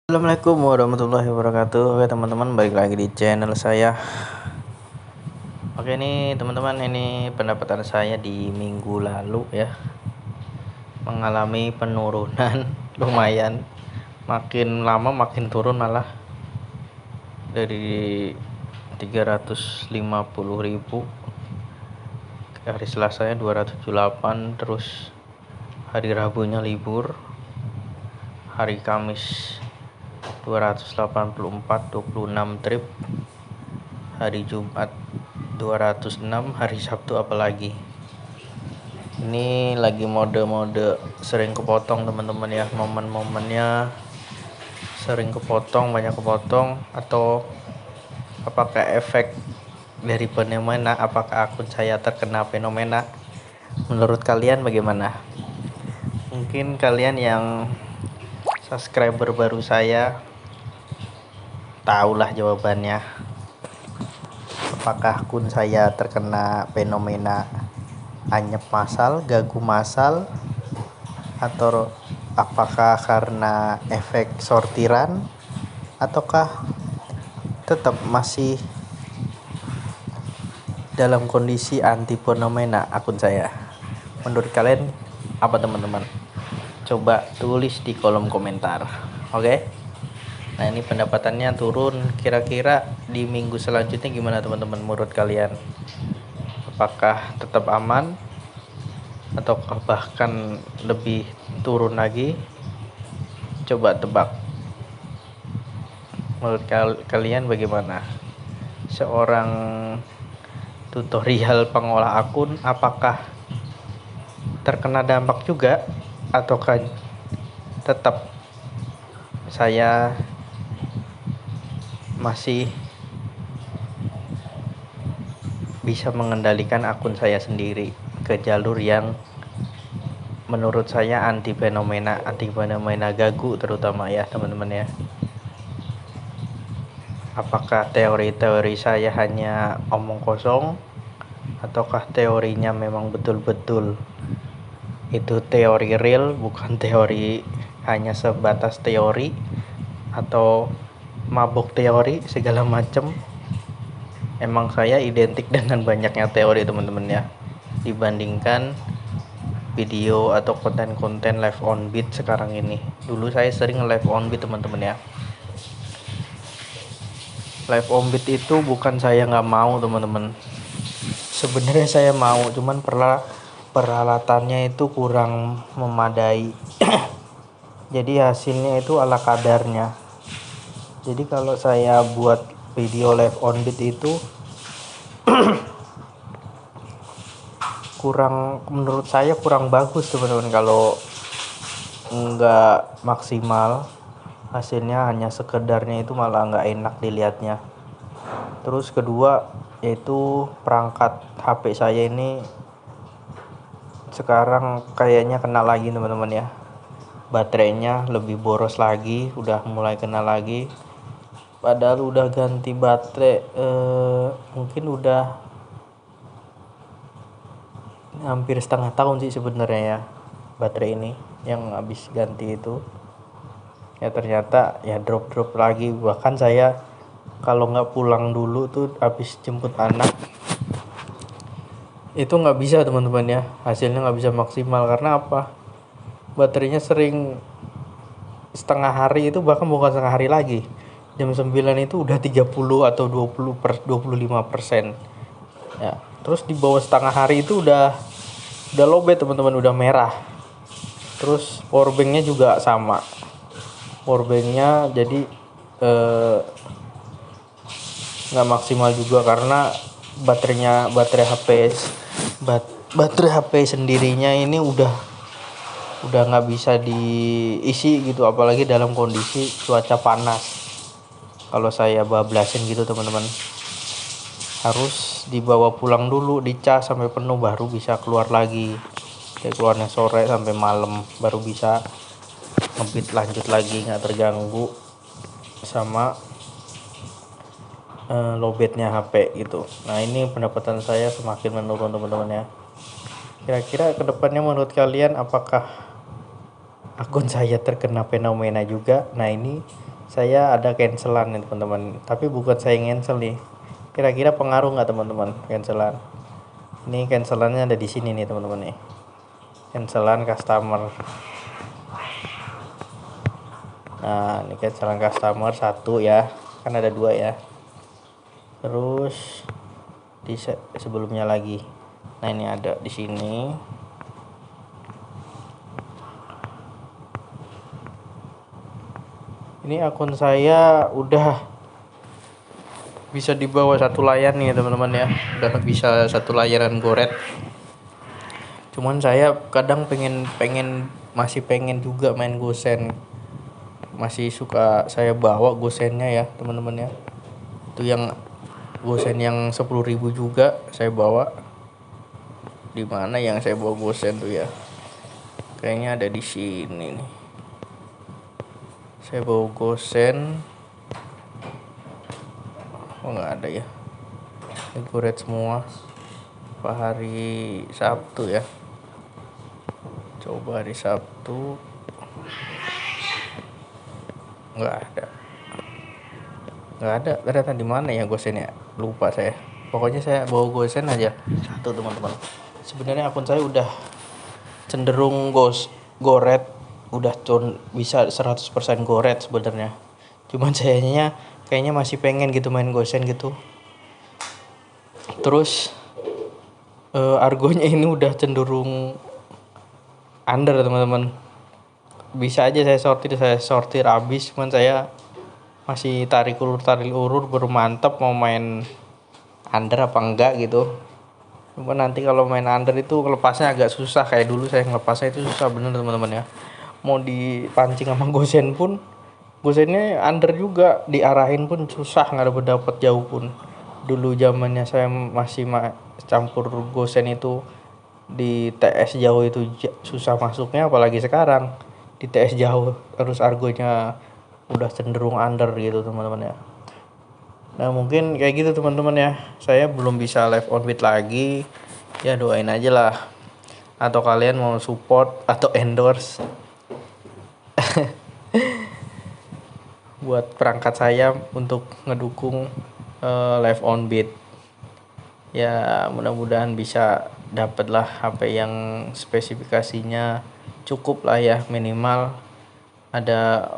Assalamualaikum warahmatullahi wabarakatuh. Oke teman-teman, balik lagi di channel saya. Oke nih teman-teman, ini pendapatan saya di minggu lalu ya, mengalami penurunan lumayan, makin lama makin turun malah, dari 350.000 hari Selasanya 278, terus hari Rabunya libur, hari Kamis 284, 26 trip, hari Jumat 206, hari Sabtu apalagi. Ini lagi mode-mode sering kepotong teman-teman ya, momen-momennya sering kepotong, banyak kepotong, atau apakah efek dari fenomena, apakah akun saya terkena fenomena? Menurut kalian bagaimana? Mungkin kalian yang subscriber baru saya tahulah jawabannya. Apakah akun saya terkena fenomena anyep massal, gagu massal, atau apakah karena efek sortiran, ataukah tetap masih dalam kondisi anti fenomena akun saya? Menurut kalian apa teman-teman? Coba tulis di kolom komentar. Oke? Nah, ini pendapatannya turun, kira-kira di minggu selanjutnya gimana teman-teman menurut kalian? Apakah tetap aman ataukah bahkan lebih turun lagi? Coba tebak. Menurut kalian bagaimana? Seorang tutorial pengolah akun, apakah terkena dampak juga ataukah tetap saya masih bisa mengendalikan akun saya sendiri ke jalur yang menurut saya anti fenomena gagu terutama ya teman-teman ya? Apakah teori-teori saya hanya omong kosong, ataukah teorinya memang betul-betul itu teori real, bukan teori hanya sebatas teori, atau mabuk teori segala macam? Emang saya identik dengan banyaknya teori teman-teman ya, dibandingkan video atau konten-konten live on beat sekarang ini. Dulu saya sering live on beat teman-teman ya. Live on beat itu bukan saya nggak mau teman-teman, sebenarnya saya mau, cuman peralatannya itu kurang memadai. Jadi hasilnya itu ala kadarnya. Jadi kalau saya buat video live on beat itu menurut saya kurang bagus teman-teman. Kalau nggak maksimal, hasilnya hanya sekedarnya, itu malah nggak enak dilihatnya. Terus kedua yaitu perangkat HP saya ini sekarang kayaknya kena lagi teman-teman ya, baterainya lebih boros lagi, udah mulai kena lagi. Padahal udah ganti baterai, mungkin udah hampir setengah tahun sih sebenarnya ya, baterai ini yang habis ganti itu. Ya ternyata ya drop lagi. Bahkan saya kalau nggak pulang dulu tuh habis jemput anak, itu nggak bisa teman-teman ya, hasilnya nggak bisa maksimal. Karena apa? Baterainya sering setengah hari, itu bahkan bukan setengah hari lagi, jam 9 itu udah 30 atau 25% ya. Terus di bawah setengah hari itu udah lowbat teman-teman, udah merah. Terus powerbanknya juga sama, powerbanknya jadi nggak maksimal juga, karena baterai HP sendirinya ini udah nggak bisa diisi gitu, apalagi dalam kondisi cuaca panas. Kalau saya bablasin gitu teman-teman, harus dibawa pulang dulu, dicas sampai penuh baru bisa keluar lagi. Kayak keluarnya sore sampai malam baru bisa ngebit lanjut lagi, nggak terganggu sama lowbatnya HP gitu. Nah, ini pendapatan saya semakin menurun teman-teman ya. Kira-kira kedepannya menurut kalian apakah akun saya terkena fenomena juga? Nah, ini saya ada cancelan nih teman-teman, tapi bukan saya yang cancel nih. Kira-kira pengaruh nggak teman-teman cancelan? Ini cancelannya ada di sini nih teman-teman nih. Cancelan customer. Nah, ini cancelan customer 1 ya. Kan ada 2 ya. Terus di sebelumnya lagi. Nah, ini ada di sini. Ini akun saya udah bisa dibawa satu layar nih teman-teman ya. Udah bisa satu layaran Goret. Cuman saya kadang masih pengen juga main Gosen. Masih suka saya bawa Gosennya ya teman-teman ya. Itu yang Gosen yang 10.000 juga saya bawa. Di mana yang saya bawa Gosen tuh ya? Kayaknya ada di sini nih. Saya bawa Gosen. Oh, nggak ada ya. Ini Goret semua. Pak hari Sabtu ya. Coba hari Sabtu. Nggak ada. Ternyata di mana ya Gosennya? Lupa saya. Pokoknya saya bawa Gosen aja satu teman-teman. Sebenarnya akun saya udah cenderung Goret, udah bisa 100% Goret sebenarnya. Cuman kayaknya masih pengen gitu main Gosen gitu. Terus argonya ini udah cenderung under teman-teman. Bisa aja saya sortir habis, cuman saya masih tarik ulur baru mantap mau main under apa enggak gitu. Cuman nanti kalau main under itu lepasnya agak susah, kayak dulu saya ngelepasnya itu susah bener teman-teman ya. Mau dipancing sama Gosen pun, Gosennya under juga, diarahin pun susah, nggak dapat jauh pun. Dulu zamannya saya masih campur Gosen itu di TS jauh itu susah masuknya, apalagi sekarang di TS jauh terus argonya udah cenderung under gitu teman-teman ya. Nah, mungkin kayak gitu teman-teman ya. Saya belum bisa live on bid lagi. Ya doain aja lah. Atau kalian mau support atau endorse buat perangkat saya untuk ngedukung live on bid. Ya mudah-mudahan bisa dapet lah HP yang spesifikasinya cukup lah ya, minimal ada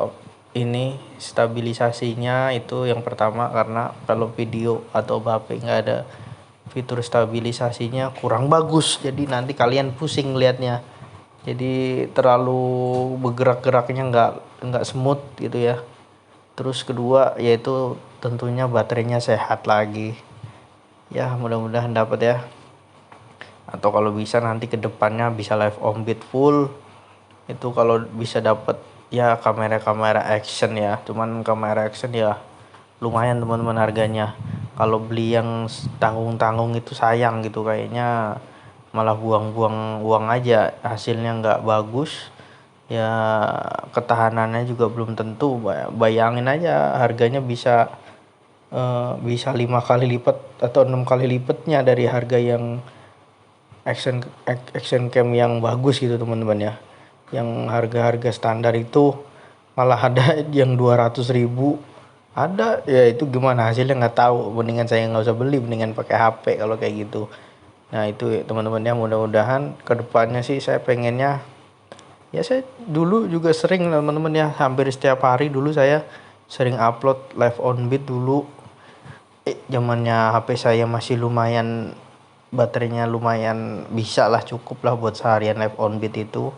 ini stabilisasinya, itu yang pertama, karena kalau video atau HP nggak ada fitur stabilisasinya kurang bagus, jadi nanti kalian pusing liatnya, jadi terlalu bergerak-geraknya nggak smooth gitu ya. Terus kedua yaitu tentunya baterainya sehat lagi ya, mudah-mudahan dapat ya. Atau kalau bisa nanti kedepannya bisa live on bid full, itu kalau bisa dapat ya kamera action ya. Cuman kamera action ya lumayan teman-teman harganya. Kalau beli yang tanggung-tanggung itu sayang gitu, kayaknya malah buang-buang uang aja, hasilnya nggak bagus ya, ketahanannya juga belum tentu. Bayangin aja harganya bisa 5 kali lipat atau 6 kali lipatnya dari harga yang action cam yang bagus gitu teman-teman ya. Yang harga-harga standar itu malah ada yang 200.000 ada ya, itu gimana hasilnya nggak tahu. Mendingan saya nggak usah beli, mendingan pakai HP kalau kayak gitu. Nah itu teman-teman ya, mudah-mudahan kedepannya sih saya pengennya ya, saya dulu juga sering teman-teman ya, hampir setiap hari dulu saya sering upload live on bid dulu. Zamannya HP saya masih lumayan, baterainya lumayan bisa lah, cukup lah buat seharian live on bid itu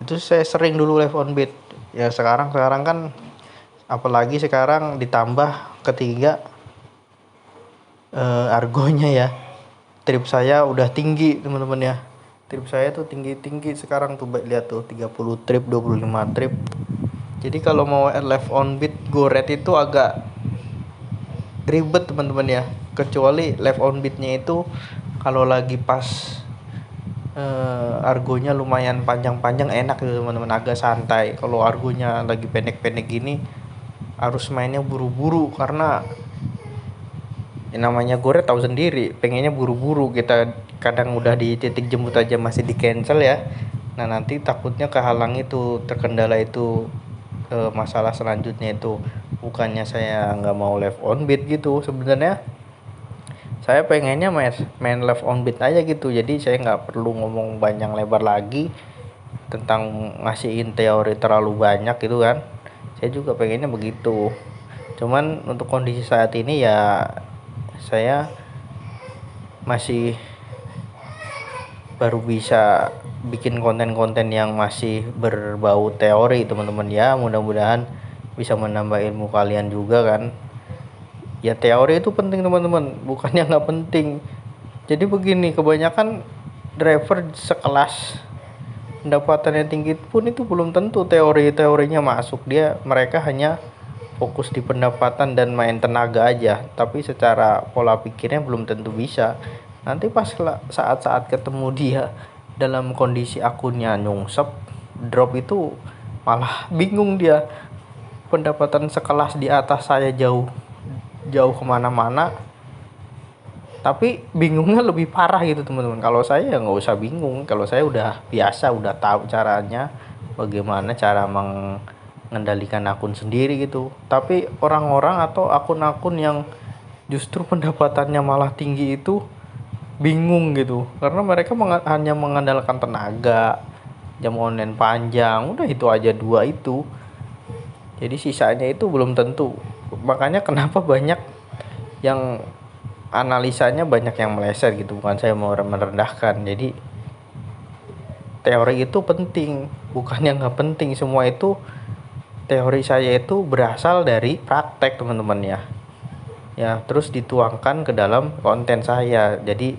saya sering dulu live on bid ya. Sekarang kan apalagi sekarang ditambah ketiga argonya ya, trip saya udah tinggi teman-teman ya. Trip saya tuh tinggi sekarang tuh, lihat tuh 30 trip, 25 trip. Jadi kalau mau live on bid Goret itu agak ribet teman-teman ya, kecuali live on bidnya itu kalau lagi pas argonya lumayan panjang-panjang enak gitu teman-teman, agak santai. Kalau argonya lagi pendek-pendek gini harus mainnya buru-buru, karena namanya Goret tahu sendiri, pengennya buru-buru. Kita kadang udah di titik jemput aja masih di cancel ya. Nah nanti takutnya kehalang itu, terkendala itu ke masalah selanjutnya itu. Bukannya saya nggak mau live on beat gitu, sebenarnya saya pengennya main live on beat aja gitu, jadi saya nggak perlu ngomong panjang lebar lagi tentang ngasihin teori terlalu banyak gitu kan. Saya juga pengennya begitu, cuman untuk kondisi saat ini ya saya masih baru bisa bikin konten-konten yang masih berbau teori teman-teman ya. Mudah-mudahan bisa menambah ilmu kalian juga kan. Ya teori itu penting teman-teman, bukannya nggak penting. Jadi begini, kebanyakan driver sekelas pendapatannya tinggi pun itu belum tentu teori-teorinya masuk. Mereka hanya fokus di pendapatan dan main tenaga aja, tapi secara pola pikirnya belum tentu bisa. Nanti pas saat-saat ketemu dia dalam kondisi akunnya nyungsep, drop itu, malah bingung dia. Pendapatan sekelas di atas saya jauh kemana-mana, tapi bingungnya lebih parah gitu teman-teman. Kalau saya ya nggak usah bingung, kalau saya udah biasa, udah tahu caranya, bagaimana cara mengendalikan akun sendiri gitu. Tapi orang-orang atau akun-akun yang justru pendapatannya malah tinggi itu bingung gitu, karena mereka hanya mengandalkan tenaga, jam online panjang, udah itu aja dua itu. Jadi sisanya itu belum tentu. Makanya kenapa banyak yang analisanya banyak yang meleset gitu, bukan saya mau merendahkan. Jadi teori itu penting, bukan yang nggak penting. Semua itu teori saya itu berasal dari praktek teman-teman ya. Ya terus dituangkan ke dalam konten saya, jadi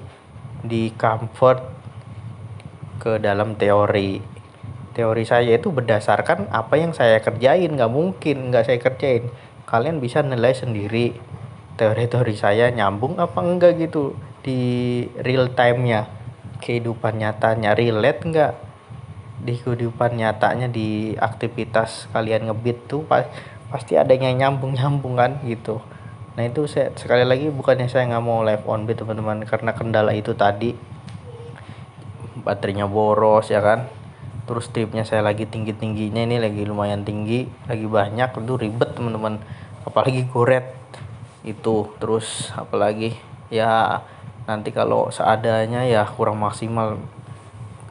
di convert ke dalam teori saya itu berdasarkan apa yang saya kerjain. Nggak mungkin nggak saya kerjain. Kalian bisa nilai sendiri teori saya nyambung apa enggak gitu di real time nya, kehidupan nyatanya relate enggak di kehidupan nyatanya, di aktivitas kalian ngebit tuh pasti ada yang nyambung kan gitu. Nah itu saya sekali lagi, bukannya saya nggak mau live on beat teman-teman, karena kendala itu tadi, baterainya boros ya kan. Terus tripnya saya lagi tinggi-tingginya, ini lagi lumayan tinggi, lagi banyak, itu ribet teman-teman. Apalagi goret itu, terus apalagi ya nanti kalau seadanya ya kurang maksimal,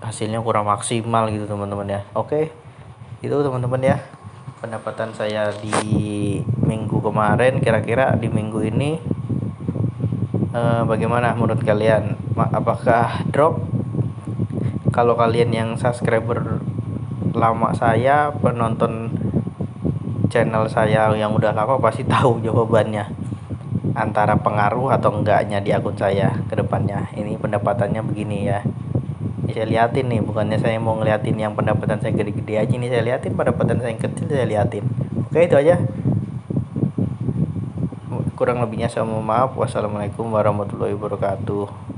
hasilnya kurang maksimal gitu teman-teman ya. Oke, itu teman-teman ya pendapatan saya di minggu kemarin. Kira-kira di minggu ini bagaimana menurut kalian? Apakah drop? Kalau kalian yang subscriber lama saya, penonton channel saya yang udah lama, pasti tahu jawabannya, antara pengaruh atau enggaknya di akun saya ke depannya. Ini pendapatannya begini ya. Ini saya liatin nih, bukannya saya mau ngeliatin yang pendapatan saya gede-gede aja, nih saya liatin pendapatan saya yang kecil, saya liatin. Oke, itu aja. Kurang lebihnya saya mohon maaf. Wassalamualaikum warahmatullahi wabarakatuh.